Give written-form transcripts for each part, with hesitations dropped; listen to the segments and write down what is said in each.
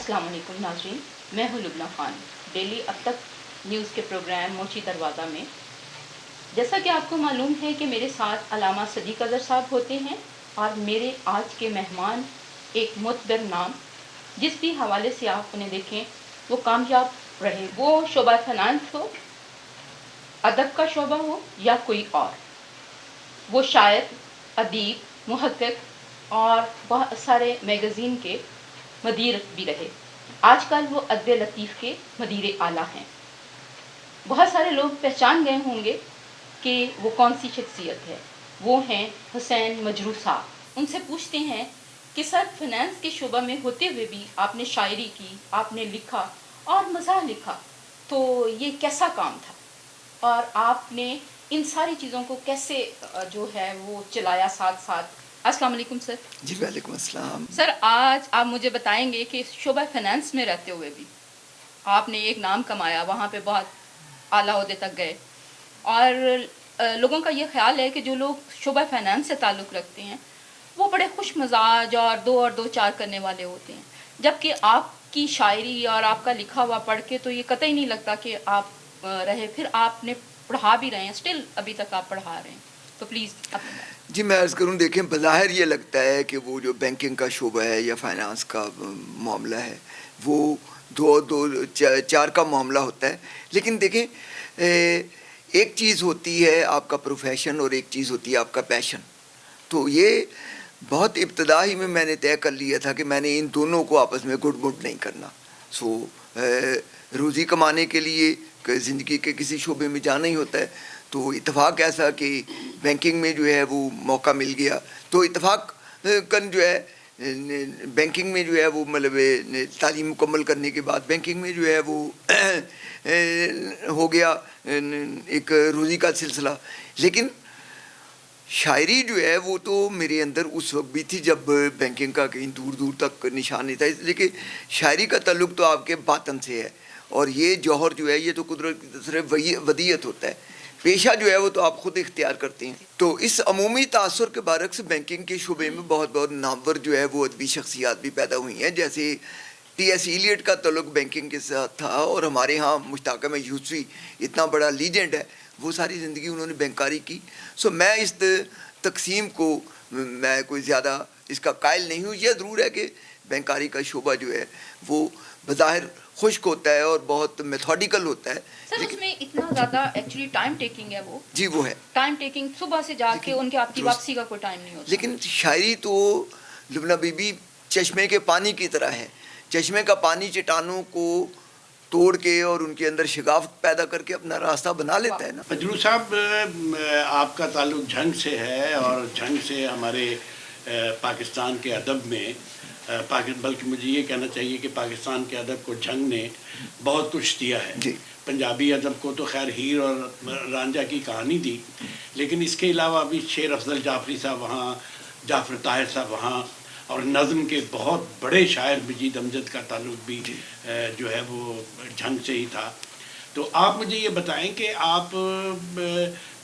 अस्सलाम वालेकुम नाज़रीन, मैं हूँ लुबना ख़ान। डेली अब तक न्यूज़ के प्रोग्राम मोची दरवाज़ा में, जैसा कि आपको मालूम है कि मेरे साथ अलामा सदीक अज़हर साहब होते हैं और मेरे आज के मेहमान एक मुतबर नाम, जिस भी हवाले से आप उन्हें देखें वो कामयाब रहे, वो शोबा फ़िनांस हो, अदब का शोबा हो या कोई और। वो शायर, अदीब, मुहक्किक और बहुत सारे मैगज़ीन के मदीर भी रहे। आजकल वो अदब लतीफ़ के मदीर आला हैं। बहुत सारे लोग पहचान गए होंगे कि वो कौन सी शख्सियत है। वो हैं हुसैन मजरू साहब। उनसे पूछते हैं कि सर, फाइनेंस के शोबा में होते हुए भी आपने शायरी की, आपने लिखा और मज़ाह लिखा, तो ये कैसा काम था और आपने इन सारी चीज़ों को कैसे जो है वो चलाया साथ साथ। अस्सलाम वालेकुम सर। जी वालेकुम अस्सलाम। सर, आज आप मुझे बताएंगे कि शोबा फाइनेंस में रहते हुए भी आपने एक नाम कमाया, वहाँ पे बहुत आला ओहदे तक गए और लोगों का ये ख्याल है कि जो लोग शोबा फाइनेंस से ताल्लुक़ रखते हैं वो बड़े खुश मजाज और दो चार करने वाले होते हैं, जबकि आपकी शायरी और आपका लिखा हुआ पढ़ के तो ये कतई नहीं लगता कि आप रहे। फिर आपने पढ़ा भी रहे हैं, स्टिल अभी तक आप पढ़ा रहे हैं, तो प्लीज़ आप जी मैं अर्ज़ करूँ, देखें, बज़ाहिर ये लगता है कि वो जो बैंकिंग का शोबा है या फाइनेंस का मामला है वो चार का मामला होता है, लेकिन देखें, एक चीज़ होती है आपका प्रोफेशन और एक चीज़ होती है आपका पैशन। तो ये बहुत इब्तदा ही में मैंने तय कर लिया था कि मैंने इन दोनों को आपस में गुड़ नहीं करना। रोज़ी कमाने के लिए ज़िंदगी के किसी शोबे में जाना ही होता है, तो इत्तेफाक ऐसा कि बैंकिंग में जो है वो मौका मिल गया, तो इत्तेफाक कन जो है बैंकिंग में जो है वो मतलब तालीम मुकम्मल करने के बाद बैंकिंग में जो है वो हो गया एक रोज़ी का सिलसिला। लेकिन शायरी जो है वो तो मेरे अंदर उस वक्त भी थी जब बैंकिंग का कहीं दूर दूर तक निशान नहीं था, इसलिए कि शायरी का ताल्लुक़ तो आपके बातन से है और ये जौहर जो है ये तो कुदरत की तरफ वदीयत होता है, पेशा जो है वो तो आप ख़ुद इख्तियार करते हैं। तो इस अमूमी तासुर के बारक से बैंकिंग के शुबे में बहुत नामवर जो है वो अदबी शख्सियात भी पैदा हुई हैं, जैसे टी.एस. इलियट का ताल्लुक़ बैंकिंग के साथ था और हमारे यहाँ मुश्ताक़ में यूसुफ़ी इतना बड़ा लीजेंड है, वो सारी ज़िंदगी उन्होंने बैंकारी की। मैं इस तकसीम को मैं कोई ज़्यादा इसका कायल नहीं हूँ। यह ज़रूर है कि बैंकारी का शोबा जो है वो बज़ाहिर खुश्क होता है और बहुत मेथोडिकल होता है। सर, उसमें इतना ज़्यादा एक्चुअली टाइम टेकिंग है, वो जी वो है टाइम टेकिंग, सुबह से जाके उनके आपकी वापसी का कोई टाइम नहीं होता। लेकिन शायरी तो लुबना बीबी चश्मे के पानी की तरह है। चश्मे का पानी चट्टानों को तोड़ के और उनके अंदर शिगाफ पैदा करके अपना रास्ता बना लेता है ना। मजरू साहब, आपका ताल्लुक झंग से है और झंग से हमारे पाकिस्तान के अदब में बल्कि मुझे ये कहना चाहिए कि पाकिस्तान के अदब को झंग ने बहुत कुछ दिया है जी। पंजाबी अदब को तो खैर हीर और रांझा की कहानी दी, लेकिन इसके अलावा अभी शेर अफजल जाफरी साहब वहाँ, जाफर ताहिर साहब वहाँ, और नज़्म के बहुत बड़े शायर मजीद अमजद का ताल्लुक भी जो है वो झंग से ही था। तो आप मुझे ये बताएं कि आप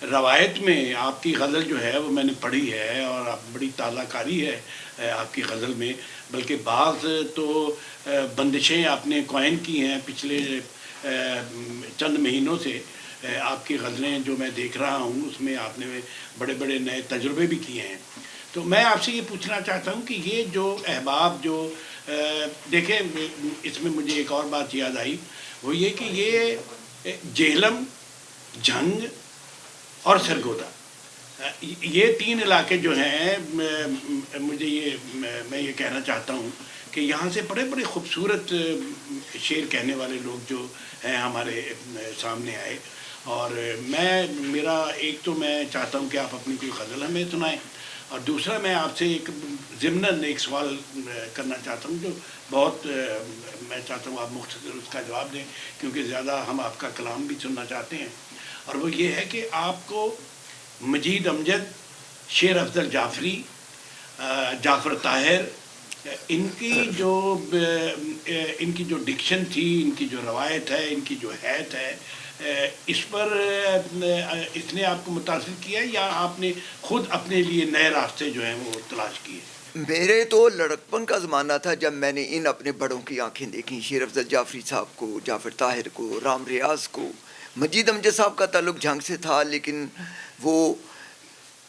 रवायत में आपकी गज़ल जो है वो मैंने पढ़ी है और आप बड़ी ताज़ाकारी है आपकी गज़ल में, बल्कि बाज़ तो बंदिशें आपने कॉइन की हैं पिछले चंद महीनों से। आपकी गज़लें जो मैं देख रहा हूँ उसमें आपने बड़े बड़े नए तजुर्बे भी किए हैं। तो मैं आपसे ये पूछना चाहता हूँ कि ये जो अहबाब जो देखें, इसमें मुझे एक और बात याद आई, वो ये कि ये जेहलम, झंग और सरगोदा, ये तीन इलाके जो हैं, मुझे ये मैं ये कहना चाहता हूँ कि यहाँ से बड़े बड़े ख़ूबसूरत शेर कहने वाले लोग जो हैं हमारे सामने आए। और मेरा एक तो मैं चाहता हूँ कि आप अपनी कोई गज़ल हमें सुनाएं, और दूसरा मैं आपसे एक ज़िम्नन एक सवाल करना चाहता हूँ जो बहुत मैं चाहता हूँ आप मुख्तसर उसका जवाब दें, क्योंकि ज़्यादा हम आपका कलाम भी सुनना चाहते हैं। और वो ये है कि आपको मजीद अमजद, शेर अफजल जाफरी, जाफ़र ताहिर, इनकी जो डिक्शन थी, इनकी जो रवायत है, इनकी जो हैत है, इस पर इसने आपको मुतासिर किया या आपने खुद अपने लिए नए रास्ते जो हैं वो तलाश किए? میرے تو لڑکپن کا زمانہ تھا جب میں نے ان اپنے بڑوں کی آنکھیں دیکھیں، شیر افضل جعفری صاحب کو، جعفر طاہر کو، رام ریاض کو. مجید امجد صاحب کا تعلق جھنگ سے تھا، لیکن وہ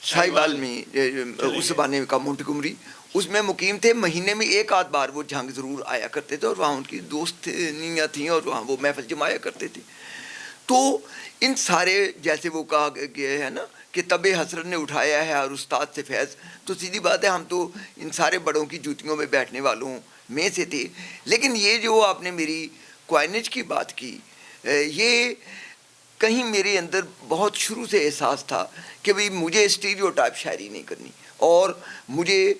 ساہیوال میں اس زمانے کا مونٹگمری اس میں مقیم تھے. مہینے میں ایک آدھ بار وہ جھنگ ضرور آیا کرتے تھے، اور وہاں ان کی دوستیاں تھیں، اور وہاں وہ محفل جمایا کرتے تھے. تو ان سارے، جیسے وہ کہا گیا ہے نا کہ طب حسرت نے اٹھایا ہے اور استاد سے فیض، تو سیدھی بات ہے ہم تو ان سارے بڑوں کی جوتیوں میں بیٹھنے والوں میں سے تھے. لیکن یہ جو آپ نے میری کوائنج کی بات کی، یہ کہیں میرے اندر بہت شروع سے احساس تھا کہ بھئی مجھے اسٹیریو ٹائپ شاعری نہیں کرنی، اور مجھے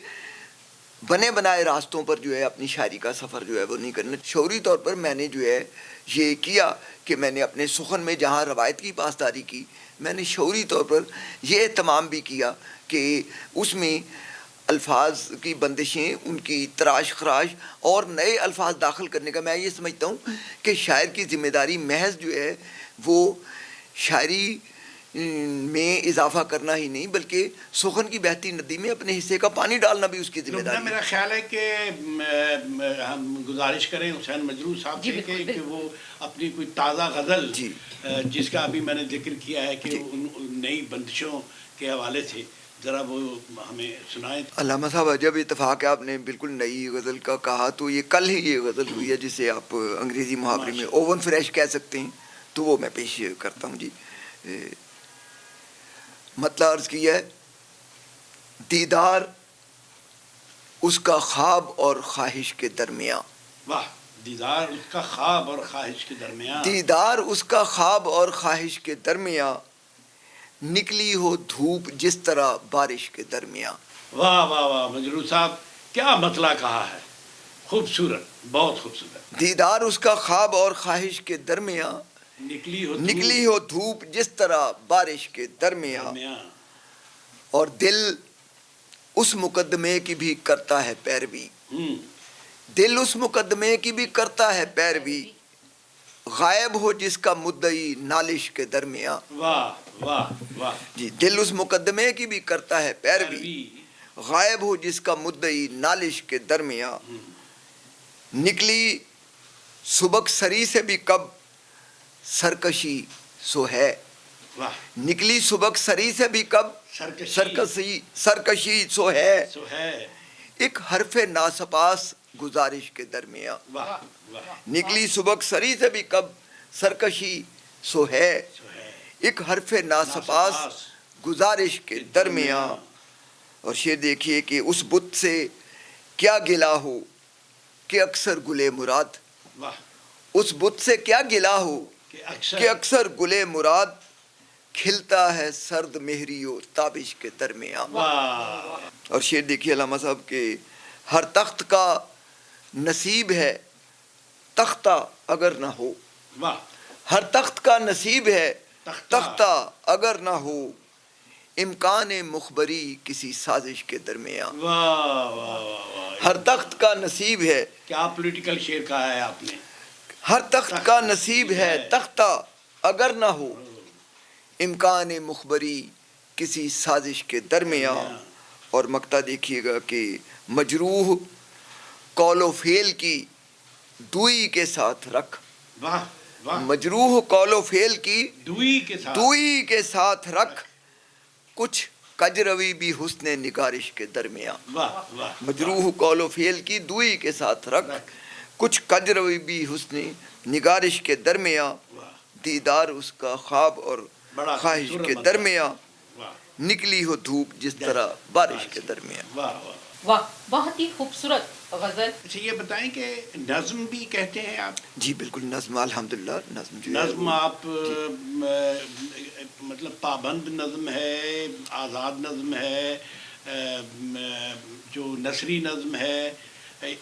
بنے بنائے راستوں پر جو ہے اپنی شاعری کا سفر جو ہے وہ نہیں کرنا. شعوری طور پر میں نے جو ہے یہ کیا کہ میں نے اپنے سخن میں جہاں روایت کی پاسداری کی، میں نے شعوری طور پر یہ اہتمام بھی کیا کہ اس میں الفاظ کی بندشیں، ان کی تراش خراش اور نئے الفاظ داخل کرنے کا. میں یہ سمجھتا ہوں کہ شاعر کی ذمہ داری محض جو ہے وہ شاعری میں اضافہ کرنا ہی نہیں، بلکہ سخن کی بہتی ندی میں اپنے حصے کا پانی ڈالنا بھی اس کی ذمہ داری ہے. میرا خیال ہے کہ ہم گزارش کریں حسین مجروح صاحب سے کہ وہ اپنی کوئی تازہ غزل جس کا ابھی میں نے ذکر کیا ہے کہ ان نئی بندشوں کے حوالے سے ذرا وہ ہمیں سنائیں. علامہ صاحب، جب اتفاق ہے آپ نے بالکل نئی غزل کا کہا، تو یہ کل ہی یہ غزل ہوئی ہے جسے آپ انگریزی محاورے میں اوون فریش کہہ سکتے ہیں، تو وہ میں پیش کرتا ہوں. جی، مطلب عرض کیا ہے: دیدار اس کا خواب اور خواہش کے درمیان. واہ، دیدار اس کا خواب اور خواہش کے درمیان. دیدار اس کا خواب اور خواہش کے درمیان، نکلی ہو دھوپ جس طرح بارش کے درمیان. واہ واہ واہ، مجروح صاحب کیا مطلع کہا ہے، خوبصورت، بہت خوبصورت. دیدار اس کا خواب اور خواہش کے درمیان، نکلی ہو دھوپ جس طرح بارش کے درمیان، اور دل اس مقدمے کی بھی کرتا ہے پیروی. دل اس مقدمے کی بھی کرتا ہے پیروی، غائب ہو جس کا مدعی نالش کے درمیان. واہ واہ واہ. جی، دل اس مقدمے کی بھی کرتا ہے پیروی، غائب ہو جس کا مدعی نالش کے درمیان. نکلی سبک سری سے بھی کب سرکشی سو ہے. نکلی سبک سری سے بھی کب سرکشی سو ہے، ایک حرف ناسپاس گزارش کے درمیان. نکلی سبک سری سے بھی کب سرکشی سو ہے، ایک حرف ناسپاس گزارش کے درمیان. اور شعر دیکھیے کہ اس بت سے کیا گلا ہو کہ اکثر گلے مراد. اس بت سے کیا گلا ہو کہ اکثر گلے مراد، کھلتا ہے سرد مہری و تابش کے درمیان. اور شعر دیکھیے علامہ صاحب کہ ہر تخت کا نصیب ہے تختہ اگر نہ ہو. ہر تخت کا نصیب ہے تختہ اگر نہ ہو، امکان مخبری کسی سازش کے درمیان. ہر تخت کا نصیب ہے، کیا پولیٹیکل شعر کہا ہے آپ نے. ہر تخت کا نصیب ہے تختہ اگر نہ ہو، امکان مخبری کسی سازش کے درمیان. اور مقطع دیکھیے گا کہ مجروح قول و فعل کی دوئی کے ساتھ رکھ. مجروح قول و فعل کی دوئی کے ساتھ رکھ، کچھ کجروی بھی حسن نگارش کے درمیان. مجروح قول و فعل کی دوئی کے ساتھ رکھ، کچھ کجروی بھی حسن نگارش کے درمیان. دیدار اس کا خواب اور خواہش کے درمیان، نکلی ہو دھوپ جس طرح بارش کے درمیان. واہ، بہت ہی خوبصورت غزل. اچھا یہ بتائیں کہ نظم بھی کہتے ہیں آپ. جی بالکل، نظم الحمدللہ. نظم آپ مطلب پابند نظم ہے، آزاد نظم ہے، جو نثری نظم ہے،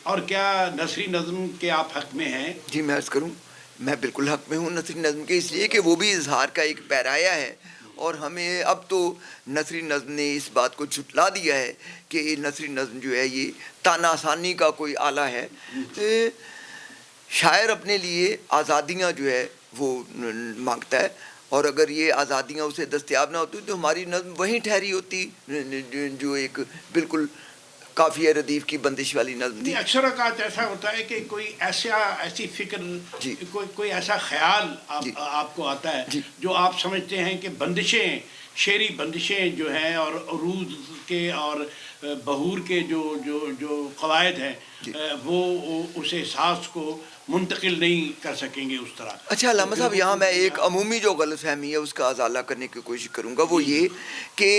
اور کیا نثری نظم کے آپ حق میں ہیں؟ جی میں عرض کروں، میں بالکل حق میں ہوں نثری نظم کے، اس لیے کہ وہ بھی اظہار کا ایک پیرایا ہے. اور ہمیں اب تو نثری نظم نے اس بات کو جھٹلا دیا ہے کہ نثری نظم جو ہے یہ تانا آسانی کا کوئی آلہ ہے. شاعر اپنے لیے آزادیاں جو ہے وہ مانگتا ہے، اور اگر یہ آزادیاں اسے دستیاب نہ ہوتی تو ہماری نظم وہیں ٹھہری ہوتی جو ایک بالکل काफिया रदीफ की बंदिश वाली नज़म नहीं, थी। अक्सर औकात ऐसा होता है कि कोई ऐसी फिक्र, जी। कोई ऐसा ख्याल जी। आपको आता है जी। जो आप समझते हैं कि बंदिशें, शेरी बंदिशें जो हैं और अरूज के और बहूर के जो जो जो कवायद हैं, जी। वो उस एहसास को मुंतकिल नहीं कर सकेंगे उस तरह। अच्छा अल्लामा साहब, यहाँ मैं एक अमूमी जो गलत फहमी है उसका अजाला करने की कोशिश करूँगा। वो ये कि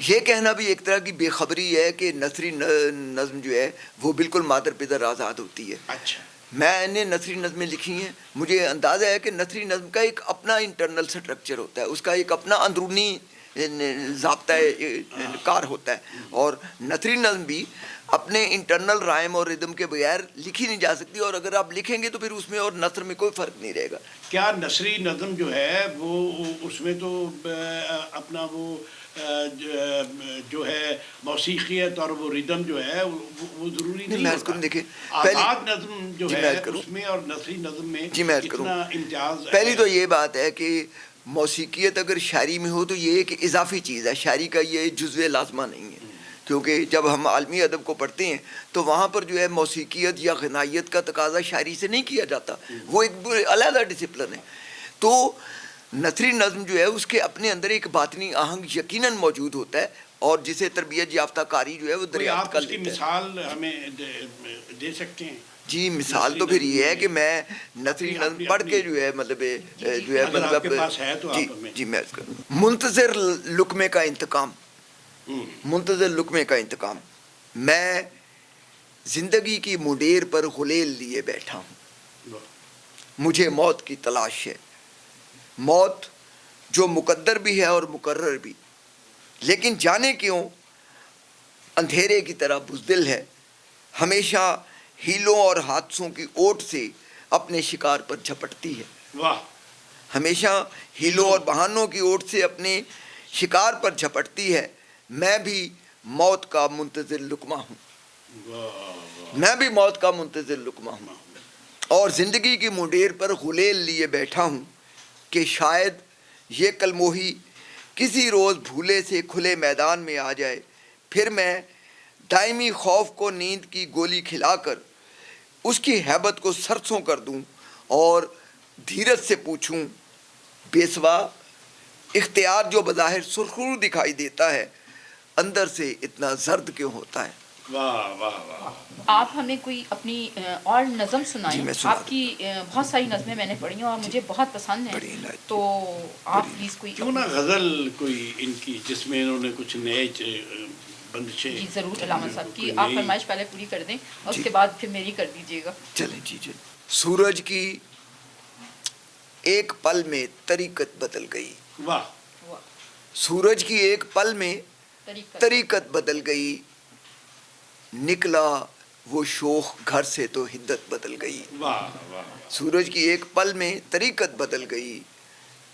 ये कहना भी एक तरह की बेखबरी है कि नसरी नज़म जो है वो बिल्कुल मादर पिदर आज़ाद होती है। अच्छा, मैंने नसरी नज़में लिखी हैं, मुझे अंदाज़ा है कि नसरी नज़म का एक अपना इंटरनल स्ट्रक्चर होता है, उसका एक अपना अंदरूनी ज़ाब्ता कार होता है, और नसरी नज़म भी अपने इंटरनल राइम और रिदम के बगैर लिखी नहीं जा सकती, और अगर आप लिखेंगे तो फिर उसमें और नसर में कोई फ़र्क नहीं रहेगा। क्या नसरी नज़म जो है वो उसमें तो अपना वो जो है मौसीकियत और वो रिदम जो है वो ज़रूरी नहीं मैं होता। देखिए आज़ाद नज़म जो जी, है मैं अर्ज़ करूं। उसमें और नसरी नज़म में जी, मैं अर्ज़ करूं। इतना इम्तियाज़ पहली है। तो ये बात है कि मौसीकियत अगर शायरी में हो तो ये एक इजाफी चीज़ है, शायरी का ये जुज़्वे लाज़मा नहीं है, क्योंकि जब हम आलमी अदब को पढ़ते हैं तो वहाँ पर जो है मौसीकियत या गनायत का तकाजा शायरी से नहीं किया जाता, वो एक अलग डिसिप्लिन है। तो नसरी नज़म जो है उसके अपने अंदर एक बातनी आहंग यकीनन मौजूद होता है, और जिसे तरबियत याफ्ता कारी जो है वो कोई दरियाफ्त आप कर उसकी लेता है। मिसाल हमें दे सकते हैं? जी, मिसाल तो फिर ये है कि मैं नसरी अपनी- नज़म पढ़ के जो है मतलब जो है अगर मतलब आपके पास है तो जी आप हमें। जी मैं अर्ज़ करूं। मुंतज़िर लुक़मे का इंतकाम, मुंतज़िर लुक़मे का इंतकाम, मैं ज़िंदगी की मुंडेर पर गुलेल लिए बैठा हूँ, मुझे मौत की तलाश है, मौत जो मुकद्दर भी है और मुकर्रर भी, लेकिन जाने क्यों अंधेरे की तरह बुज़दिल है, हमेशा हीलों और हादसों की ओट से अपने शिकार पर झपटती है। वाह, हमेशा हीलों और बहानों की ओट से अपने शिकार पर झपटती है, मैं भी मौत का मुंतज़िर लुक़मा हूँ, मैं भी मौत का मुंतज़िर लुक़मा हूँ, और ज़िंदगी की मुंडेर पर गुलेल लिए बैठा हूँ कि शायद ये कलमोही किसी रोज़ भूले से खुले मैदान में आ जाए, फिर मैं दायमी खौफ को नींद की गोली खिलाकर उसकी हैबत को सरसों कर दूं और धीरज से पूछूं, बेसवा इख्तियार जो बज़ाहिर सुरखरू दिखाई देता है, अंदर से इतना जर्द क्यों होता है। वाह वाह वाह। आप हमें कोई अपनी और नज़म जी, सुनाएं। मैं सुना आपकी बहुत सारी नज़में मैंने पढ़ी हैं और मुझे बहुत पसंद बड़ी हैं, इनायत। तो आप प्लीज़ कोई क्यों ना गज़ल कोई इनकी जिसमें इन्होंने कुछ नए बंदिशें। जी ज़रूर अलामा साहब की कोई आप नई- फरमाइश पहले पूरी कर दें और जी। उसके बाद फिर मेरी कर दीजिएगा। चलें जी जी। सूरज की एक पल में तरीकत बदल गई, वाह, वाह, सूरज की एक पल में तरीकत बदल गई, निकला वो शोख घर से तो हिद्दत बदल गई। वाह वाह। सूरज की एक पल में तरीकत बदल गई,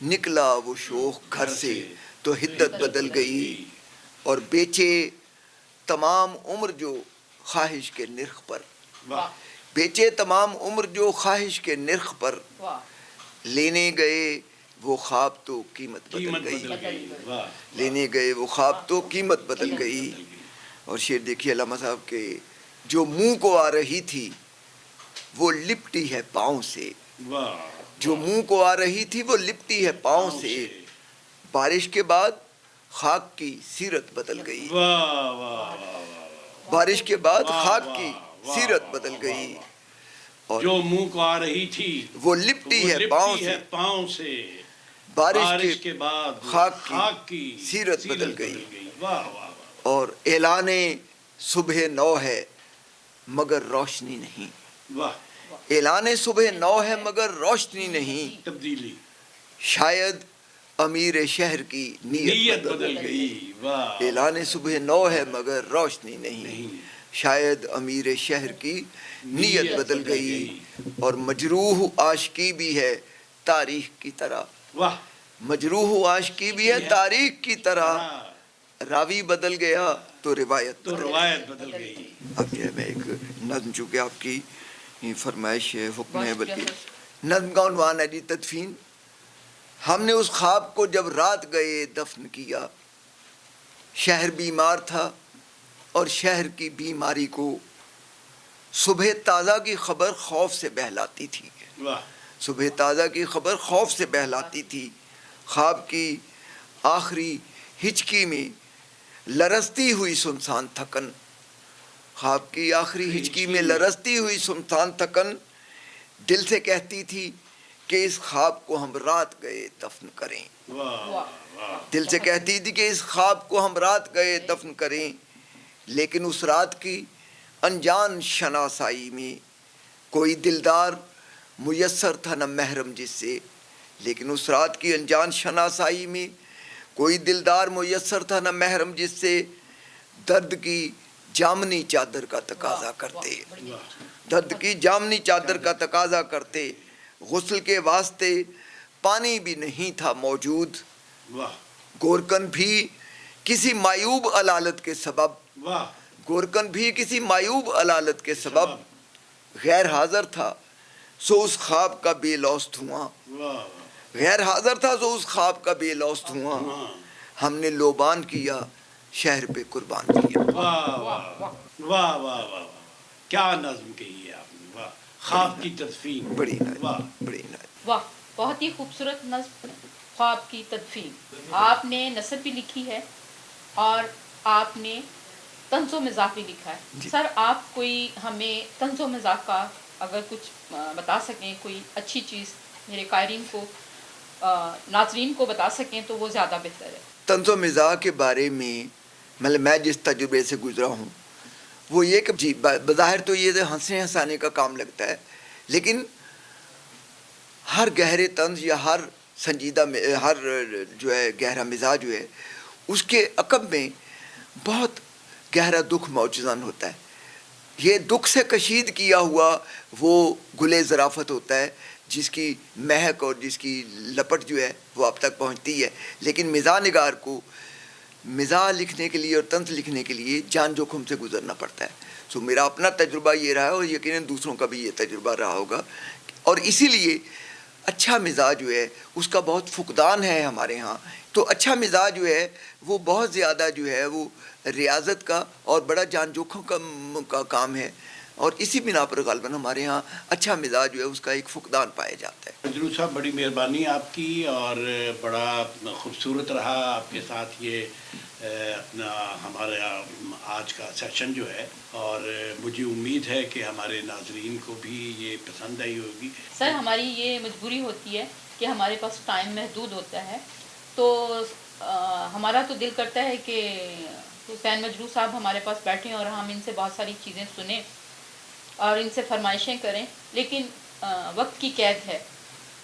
निकला वो शोख घर से तो हिद्दत बदल गई, और बेचे तमाम उम्र जो ख्वाहिश के निर्ख पर, वाह, बेचे तमाम उम्र जो ख्वाहिश के निर्ख पर, वाह, लेने गए वो ख्वाब तो कीमत बदल कीमत गई, बदल गई। वाह, लेने गए वो ख्वाब तो कीमत बदल गई। और शेर देखिए अल्लामा साहब के, जो मुंह को आ रही थी वो लिपटी है पाँव से, वाह, जो मुंह को आ रही थी वो लिपटी है पाँव से, बारिश के बाद खाक की सीरत बदल गई, वाह वाह वाह। बारिश के बाद वाह, खाक वाह, की वाह, सीरत वाह, बदल वाह, गई, वाह। और जो मुंह को आ रही थी वो लिपटी है पाँव से, पाँव से, बारिश के बाद खाक की सीरत बदल गई। वाह वाह वाह। और ऐलाने सुबह नौ है मगर रोशनी नहीं, वाह, ऐलाने सुबह नौ है मगर रोशनी नहीं, तब्दीली, शायद अमीर शहर की नीयत बदल गई। वाह, ऐलाने सुबह नौ है मगर रोशनी नहीं, नहीं, शायद अमीर शहर की नीयत बदल गई, और मजरूह आशिकी भी है तारीख की तरह, वाह, मजरूह आशिकी भी है तारीख की तरह, रावी बदल गया तो रिवायत तो बदल गई। रवायत बदल गई। अब ये मैं एक नज़्म, चूँकि आपकी फरमाइश है, हुक्म है, बहुत बल्कि शुक्रिया नज़्म का उन्वान है जी तदफीन। हमने उस ख्वाब को जब रात गए दफन किया, शहर बीमार था اور شہر کی بیماری کو صبح تازہ کی خبر خوف سے بہلاتی تھی. واہ صبح تازہ کی خبر خوف سے بہلاتی تھی. خواب کی آخری ہچکی میں لرزتی ہوئی سنسان تھکن. خواب کی آخری ہچکی میں لرزتی ہوئی سنسان تھکن دل سے کہتی تھی کہ اس خواب کو ہم رات گئے دفن کریں. واہ واہ دل سے کہتی تھی کہ اس خواب کو ہم رات گئے دفن کریں. لیکن اس رات کی انجان شناسائی میں کوئی دلدار میسر تھا نہ محرم جس سے. لیکن اس رات کی انجان شناسائی میں کوئی دلدار میسر تھا نہ محرم جس سے درد کی جامنی چادر کا تقاضا کرتے. درد کی جامنی چادر کا تقاضا کرتے. غسل کے واسطے پانی بھی نہیں تھا موجود. واہ گورکن بھی کسی معیوب علالت کے سبب واہ گورکن بھی کسی معیوب علالت کے سبب غیر حاضر تھا سو اس خواب کا بے لوث دھواں. واہ غیر حاضر تھا سو اس خواب کا بے لوث دھواں. ہم نے لوبان کیا شہر پہ قربان کیا. واہ واہ واہ واہ واہ کیا نظم کہی ہے آپ نے. واہ خواب کی تدفین. بڑی نظم واہ بڑی نظم. واہ بہت ہی خوبصورت نظم خواب کی تدفین. آپ نے نثر بھی لکھی ہے اور آپ نے طنز و مزاح بھی لکھا ہے. سر آپ کوئی ہمیں طنز و مزاح کا اگر کچھ بتا سکیں, کوئی اچھی چیز میرے قائرین کو ناظرین کو بتا سکیں تو وہ زیادہ بہتر ہے. طنز و مزاح کے بارے میں مطلب میں جس تجربے سے گزرا ہوں وہ یہ کہ جی بظاہر تو یہ ہنسنے ہنسانے کا کام لگتا ہے, لیکن ہر گہرے طنز یا ہر سنجیدہ ہر جو ہے گہرا مزاج جو ہے اس کے عقب میں بہت گہرا دکھ موجزن ہوتا ہے. یہ دکھ سے کشید کیا ہوا وہ گلے ظرافت ہوتا ہے جس کی مہک اور جس کی لپٹ جو ہے وہ اب تک پہنچتی ہے. لیکن مزاح نگار کو مزاح لکھنے کے لیے اور طنز لکھنے کے لیے جان جوخم سے گزرنا پڑتا ہے. سو میرا اپنا تجربہ یہ رہا ہے اور یقیناً دوسروں کا بھی یہ تجربہ رہا ہوگا, اور اسی لیے اچھا مزاج جو ہے اس کا بہت فقدان ہے ہمارے ہاں. تو اچھا مزاج جو ہے وہ بہت زیادہ جو ہے وہ ریاضت کا اور بڑا جان جوخم کا کام ہے, اور اسی بنا پر غالباً ہمارے ہاں اچھا مزاج جو ہے اس کا ایک فقدان پایا جاتا ہے. مجروح صاحب بڑی مہربانی آپ کی, اور بڑا خوبصورت رہا آپ کے ساتھ یہ اپنا ہمارا آج کا سیشن جو ہے, اور مجھے امید ہے کہ ہمارے ناظرین کو بھی یہ پسند آئی ہوگی. سر ہماری یہ مجبوری ہوتی ہے کہ ہمارے پاس ٹائم محدود ہوتا ہے, تو ہمارا تو دل کرتا ہے کہ حسین مجروح صاحب ہمارے پاس بیٹھیں اور ہم ان سے بہت ساری چیزیں سنیں اور ان سے فرمائشیں کریں, لیکن وقت کی قید ہے.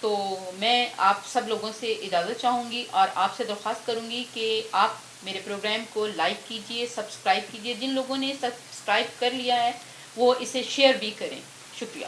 تو میں آپ سب لوگوں سے اجازت چاہوں گی اور آپ سے درخواست کروں گی کہ آپ میرے پروگرام کو لائک کیجئے, سبسکرائب کیجئے. جن لوگوں نے سبسکرائب کر لیا ہے وہ اسے شیئر بھی کریں. شکریہ.